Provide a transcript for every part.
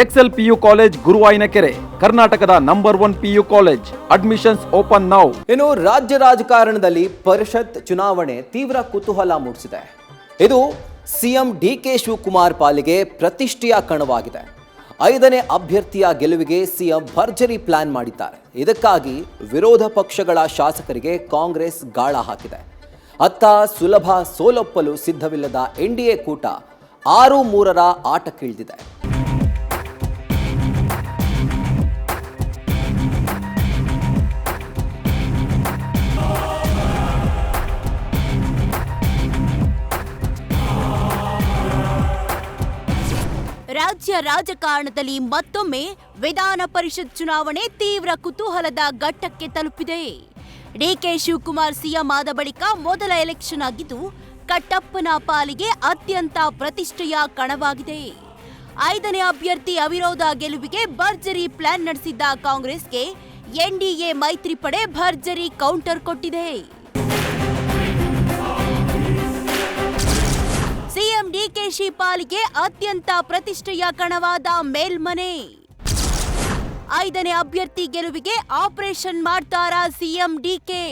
Excel PU college ಗುರುವಾಯಿನಕೆರೆ, ಕರ್ನಾಟಕದ number 1 PU college. Admissions open now. ಇನ್ನು ರಾಜ್ಯ ರಾಜಕಾರಣದಲ್ಲಿ ಪರಿಷತ್ ಚುನಾವಣೆ ತೀವ್ರ ಕುತೂಹಲ ಮೂಡಿಸಿದೆ. ಇದು ಸಿಎಂ ಡಿಕೆ ಶಿವಕುಮಾರ್ ಪಾಲಿಗೆ ಪ್ರತಿಷ್ಠೆಯ ಕಣವಾಗಿದೆ. 5ನೇ ಅಭ್ಯರ್ಥಿಯ ಗೆಲುವಿಗೆ ಸಿಎಂ ಭರ್ಜರಿ ಪ್ಲಾನ್ ಮಾಡಿದ್ದಾರೆ. ಇದಕ್ಕಾಗಿ ವಿರೋಧ ಪಕ್ಷಗಳ ಶಾಸಕರಿಗೆ ಕಾಂಗ್ರೆಸ್ ಗಾಳ ಹಾಕಿದೆ. ಅತ್ತ ಸುಲಭ ಸೋಲೊಪ್ಪಲು ಸಿದ್ಧವಿಲ್ಲದ ಎನ್ಡಿಎ ಕೂಟ 6-3ರ ಆಟಕ್ಕಿಳಿದಿದೆ. ರಾಜ್ಯ ರಾಜಕಾರಣದಲ್ಲಿ ಮತ್ತೊಮ್ಮೆ ವಿಧಾನ ಪರಿಷತ್ ಚುನಾವಣೆ ತೀವ್ರ ಕುತೂಹಲದ ಘಟ್ಟಕ್ಕೆ ತಲುಪಿದೆ. ಡಿಕೆ ಶಿವಕುಮಾರ್ ಸಿಎಂ ಆದ ಬಳಿಕ ಮೊದಲ ಎಲೆಕ್ಷನ್ ಆಗಿದ್ದು ಕಟ್ಟಪ್ಪನ ಪಾಲಿಗೆ ಅತ್ಯಂತ ಪ್ರತಿಷ್ಠೆಯ ಕಣವಾಗಿದೆ. 5ನೇ ಅಭ್ಯರ್ಥಿ ಅವಿರೋಧ ಗೆಲುವಿಗೆ ಭರ್ಜರಿ ಪ್ಲಾನ್ ನಡೆಸಿದ್ದ ಕಾಂಗ್ರೆಸ್ಗೆ ಎನ್ಡಿಎ ಮೈತ್ರಿ ಪಡೆ ಭರ್ಜರಿ ಕೌಂಟರ್ ಕೊಟ್ಟಿದೆ. ಸಿಎಂ ಡಿಕೆಶಿ ಪಾಲಿಗೆ ಅತ್ಯಂತ ಪ್ರತಿಷ್ಠೆಯ ಕಣವಾದ ಮೇಲ್ಮನೆ. 5ನೇ ಅಭ್ಯರ್ಥಿ ಗೆಲುವಿಗೆ ಆಪರೇಷನ್ ಮಾಡ್ತಾರಾ ಸಿಎಂ ಡಿಕೆ?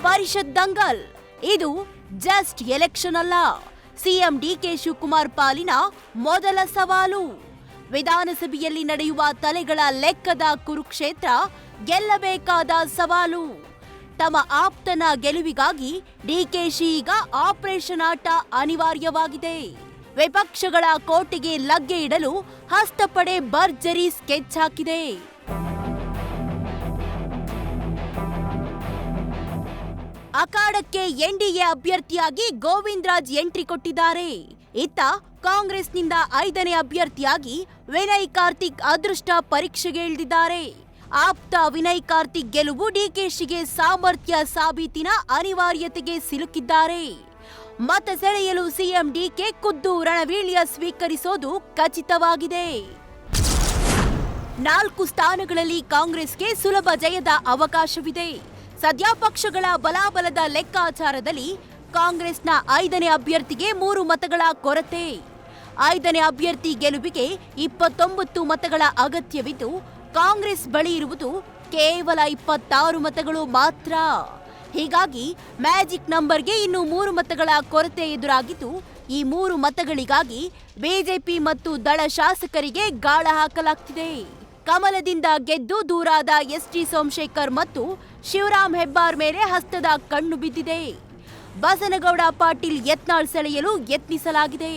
ಪರಿಷತ್ ದಂಗಲ್ ಇದು ಜಸ್ಟ್ ಎಲೆಕ್ಷನ್ ಅಲ್ಲ, ಸಿಎಂ ಡಿಕೆ ಶಿವಕುಮಾರ್ ಪಾಲಿನ ಮೊದಲ ಸವಾಲು. ವಿಧಾನಸಭೆಯಲ್ಲಿ ನಡೆಯುವ ತಲೆಗಳ ಲೆಕ್ಕದ ಕುರುಕ್ಷೇತ್ರ, ಗೆಲ್ಲಬೇಕಾದ ಸವಾಲು. ತಮ್ಮ ಆಪ್ತನ ಗೆಲುವಿಗಾಗಿ ಡಿಕೆಶಿ ಈಗ ಆಪರೇಷನ್ ಆಟ ಅನಿವಾರ್ಯವಾಗಿದೆ. ವಿಪಕ್ಷಗಳ ಕೋಟೆಗೆ ಲಗ್ಗೆ ಇಡಲು ಹಸ್ತಪಡೆ ಭರ್ಜರಿ ಸ್ಕೆಚ್ ಹಾಕಿದೆ. ಅಖಾಡಕ್ಕೆ ಎನ್ಡಿಎ ಅಭ್ಯರ್ಥಿಯಾಗಿ ಗೋವಿಂದರಾಜ್ ಎಂಟ್ರಿ ಕೊಟ್ಟಿದ್ದಾರೆ. ಇತ್ತ ಕಾಂಗ್ರೆಸ್ನಿಂದ 5ನೇ ಅಭ್ಯರ್ಥಿಯಾಗಿ ವಿನಯ್ ಕಾರ್ತಿಕ್ ಅದೃಷ್ಟ ಪರೀಕ್ಷೆಗೆ ಇಳಿದಿದ್ದಾರೆ. ಆಪ್ತ ವಿನಯ್ ಕಾರ್ತಿಕ್ ಗೆಲುವು ಡಿಕೆಶಿಗೆ ಸಾಮರ್ಥ್ಯ ಸಾಬೀತಿನ ಅನಿವಾರ್ಯತೆಗೆ ಸಿಲುಕಿದ್ದಾರೆ. ಮತ ಸೆಳೆಯಲು ಸಿಎಂ ಡಿಕೆ ಖುದ್ದು ರಣವೀಳ್ಯ ಸ್ವೀಕರಿಸೋದು ಖಚಿತವಾಗಿದೆ. 4 ಸ್ಥಾನಗಳಲ್ಲಿ ಕಾಂಗ್ರೆಸ್ಗೆ ಸುಲಭ ಜಯದ ಅವಕಾಶವಿದೆ. ಸದ್ಯ ಪಕ್ಷಗಳ ಬಲಾಬಲದ ಲೆಕ್ಕಾಚಾರದಲ್ಲಿ ಕಾಂಗ್ರೆಸ್ನ 5ನೇ ಅಭ್ಯರ್ಥಿಗೆ 3 ಮತಗಳ ಕೊರತೆ. 5ನೇ ಅಭ್ಯರ್ಥಿ ಗೆಲುವಿಗೆ 29 ಮತಗಳ ಅಗತ್ಯವಿದ್ದು ಕಾಂಗ್ರೆಸ್ ಬಳಿ ಇರುವುದು ಕೇವಲ 26 ಮತಗಳು ಮಾತ್ರ. ಹೀಗಾಗಿ ಮ್ಯಾಜಿಕ್ ನಂಬರ್ಗೆ ಇನ್ನು 3 ಮತಗಳ ಕೊರತೆ ಎದುರಾಗಿದ್ದು, ಈ 3 ಮತಗಳಿಗಾಗಿ ಬಿಜೆಪಿ ಮತ್ತು ದಳ ಶಾಸಕರಿಗೆ ಗಾಳ ಹಾಕಲಾಗ್ತಿದೆ. ಕಮಲದಿಂದ ಗೆದ್ದು ದೂರಾದ ಎಸ್ಟಿ ಸೋಮಶೇಖರ್ ಮತ್ತು ಶಿವರಾಮ್ ಹೆಬ್ಬಾರ್ ಮೇಲೆ ಹಸ್ತದ ಕಣ್ಣು ಬಿದ್ದಿದೆ. ಬಸನಗೌಡ ಪಾಟೀಲ್ ಯತ್ನಾಳ್ ಸೆಳೆಯಲು ಯತ್ನಿಸಲಾಗಿದೆ.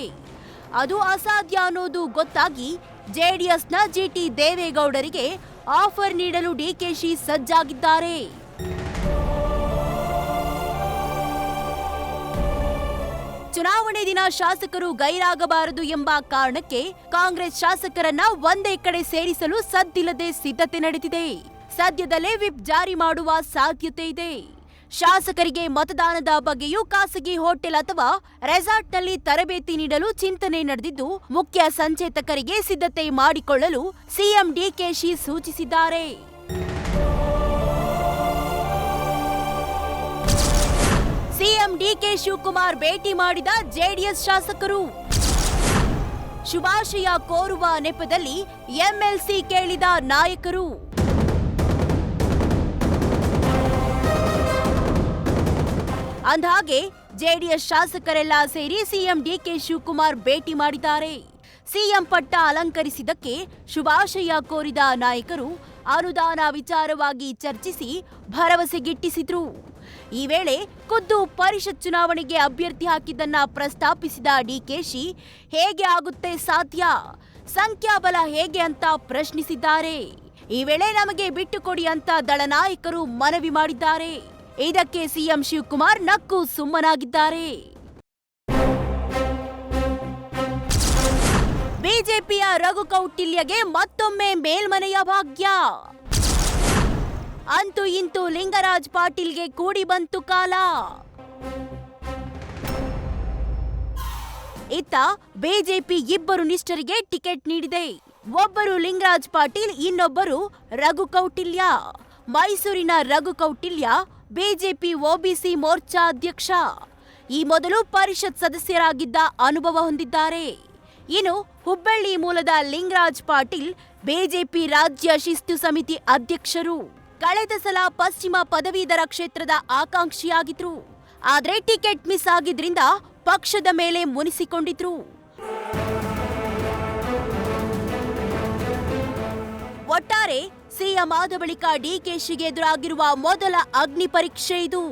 ಅದು ಅಸಾಧ್ಯ ಅನ್ನೋದು ಗೊತ್ತಾಗಿ ಜೆಡಿಎಸ್ನ ಜಿಟಿ ದೇವೇಗೌಡರಿಗೆ ಆಫರ್ ನೀಡಲು ಡಿಕೆಶಿ ಸಜ್ಜಾಗಿದ್ದಾರೆ. ಚುನಾವಣೆ ದಿನ ಶಾಸಕರು ಗೈರಾಗಬಾರದು ಎಂಬ ಕಾರಣಕ್ಕೆ ಕಾಂಗ್ರೆಸ್ ಶಾಸಕರನ್ನ ಒಂದೇ ಕಡೆ ಸೇರಿಸಲು ಸದ್ದಿಲ್ಲದೆ ಸಿದ್ಧತೆ ನಡೆದಿದೆ. ಸದ್ಯದಲ್ಲೇ ವಿಪ್ ಜಾರಿ ಮಾಡುವ ಸಾಧ್ಯತೆ ಇದೆ. ಶಾಸಕರಿಗೆ ಮತದಾನದ ಬಗ್ಗೆಯೂ ಖಾಸಗಿ ಹೋಟೆಲ್ ಅಥವಾ ರೆಸಾರ್ಟ್ನಲ್ಲಿ ತರಬೇತಿ ನೀಡಲು ಚಿಂತನೆ ನಡೆದಿದ್ದು, ಮುಖ್ಯ ಸಂಚೇತಕರಿಗೆ ಸಿದ್ಧತೆ ಮಾಡಿಕೊಳ್ಳಲು ಸಿಎಂ ಡಿಕೆಶಿ ಸೂಚಿಸಿದ್ದಾರೆ. ಸಿಎಂ ಡಿಕೆ ಶಿವಕುಮಾರ್ ಭೇಟಿ ಮಾಡಿದ ಜೆಡಿಎಸ್ ಶಾಸಕರು. ಶುಭಾಶಯ ಕೋರುವ ನೆಪದಲ್ಲಿ ಎಂಎಲ್ಸಿ ಕೇಳಿದ ನಾಯಕರು. ಅಂದಹಾಗೆ ಜೆಡಿಎಸ್ ಶಾಸಕರೆಲ್ಲ ಸೇರಿ ಸಿಎಂ ಡಿಕೆ ಶಿವಕುಮಾರ್ ಭೇಟಿ ಮಾಡಿದ್ದಾರೆ. ಸಿಎಂ ಪಟ್ಟ ಅಲಂಕರಿಸಿದ್ದಕ್ಕೆ ಶುಭಾಶಯ ಕೋರಿದ ನಾಯಕರು ಅನುದಾನ ವಿಚಾರವಾಗಿ ಚರ್ಚಿಸಿ ಭರವಸೆ ಗಿಟ್ಟಿಸಿದ್ರು. ಈ ವೇಳೆ ಖುದ್ದು ಪರಿಷತ್ ಚುನಾವಣೆಗೆ ಅಭ್ಯರ್ಥಿ ಹಾಕಿದ್ದನ್ನ ಪ್ರಸ್ತಾಪಿಸಿದ ಡಿಕೆಶಿ ಹೇಗೆ ಆಗುತ್ತೆ ಸಾಧ್ಯ, ಸಂಖ್ಯಾಬಲ ಹೇಗೆ ಅಂತ ಪ್ರಶ್ನಿಸಿದ್ದಾರೆ. ಈ ವೇಳೆ ನಮಗೆ ಬಿಟ್ಟುಕೊಡಿ ಅಂತ ದಳ ನಾಯಕರು ಮನವಿ ಮಾಡಿದ್ದಾರೆ. ಇದಕ್ಕೆ ಸಿಎಂ ಶಿವಕುಮಾರ್ ನಕ್ಕು ಸುಮ್ಮನಾಗಿದ್ದಾರೆ. ಬಿಜೆಪಿಯ ರಘು ಕೌಟಿಲ್ಯಗೆ ಮತ್ತೊಮ್ಮೆ ಮೇಲ್ಮನೆಯ ಭಾಗ್ಯ. ಅಂತೂ ಇಂತೂ ಲಿಂಗರಾಜ್ ಪಾಟೀಲ್ಗೆ ಕೂಡಿ ಬಂತು ಕಾಲ. ಇತ್ತ ಬಿಜೆಪಿ 2 ನಿಷ್ಠರಿಗೆ ಟಿಕೆಟ್ ನೀಡಿದೆ. ಒಬ್ಬರು ಲಿಂಗರಾಜ್ ಪಾಟೀಲ್, ಇನ್ನೊಬ್ಬರು ರಘು ಕೌಟಿಲ್ಯ. ಮೈಸೂರಿನ ರಘು ಕೌಟಿಲ್ಯ ಬಿಜೆಪಿ ಒಬಿಸಿ ಮೋರ್ಚಾ ಅಧ್ಯಕ್ಷ. ಈ ಮೊದಲು ಪರಿಷತ್ ಸದಸ್ಯರಾಗಿದ್ದ ಅನುಭವ ಹೊಂದಿದ್ದಾರೆ. ಇನ್ನು ಹುಬ್ಬಳ್ಳಿ ಮೂಲದ ಲಿಂಗರಾಜ್ ಪಾಟೀಲ್ ಬಿಜೆಪಿ ರಾಜ್ಯ ಶಿಸ್ತು ಸಮಿತಿ ಅಧ್ಯಕ್ಷರು. ಕಳೆದ ಸಲ ಪಶ್ಚಿಮ ಪದವೀಧರ ಕ್ಷೇತ್ರದ ಆಕಾಂಕ್ಷಿಯಾಗಿದ್ರು. ಆದ್ರೆ ಟಿಕೆಟ್ ಮಿಸ್ ಆಗಿದ್ರಿಂದ ಪಕ್ಷದ ಮೇಲೆ ಮುನಿಸಿಕೊಂಡಿದ್ರು. ಒಟ್ಟಾರೆ ಸಿಎಂ ಆದ ಬಳಿಕ ಡಿಕೆಶಿಗೆ ಎದುರಾಗಿರುವ ಮೊದಲ ಅಗ್ನಿ ಪರೀಕ್ಷೆ ಇದು.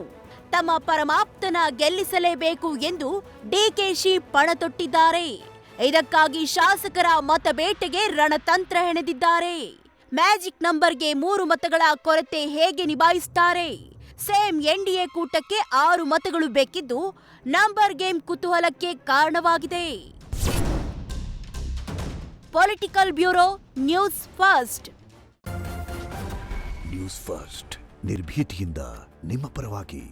ತಮ್ಮ ಪರಮಾಪ್ತನ ಗೆಲ್ಲಿಸಲೇಬೇಕು ಎಂದು ಡಿಕೆಶಿ ಪಣ ತೊಟ್ಟಿದ್ದಾರೆ. ಇದಕ್ಕಾಗಿ ಶಾಸಕರ ಮತಬೇಟೆಗೆ ರಣತಂತ್ರ ಹೆಣೆದಿದ್ದಾರೆ. ಮ್ಯಾಜಿಕ್ ನಂಬರ್ಗೆ 3 ಮತಗಳ ಕೊರತೆ ಹೇಗೆ ನಿಭಾಯಿಸುತ್ತಾರೆ? ಸೇಮ್ ಎನ್ಡಿಎ ಕೂಟಕ್ಕೆ 6 ಮತಗಳು ಬೇಕಿದ್ದು ನಂಬರ್ ಗೇಮ್ ಕುತೂಹಲಕ್ಕೆ ಕಾರಣವಾಗಿದೆ. Political bureau news first. News first ನಿರ್ಭೀತಿಯಿಂದ ನಿಮ್ಮ ಪರವಾಗಿ.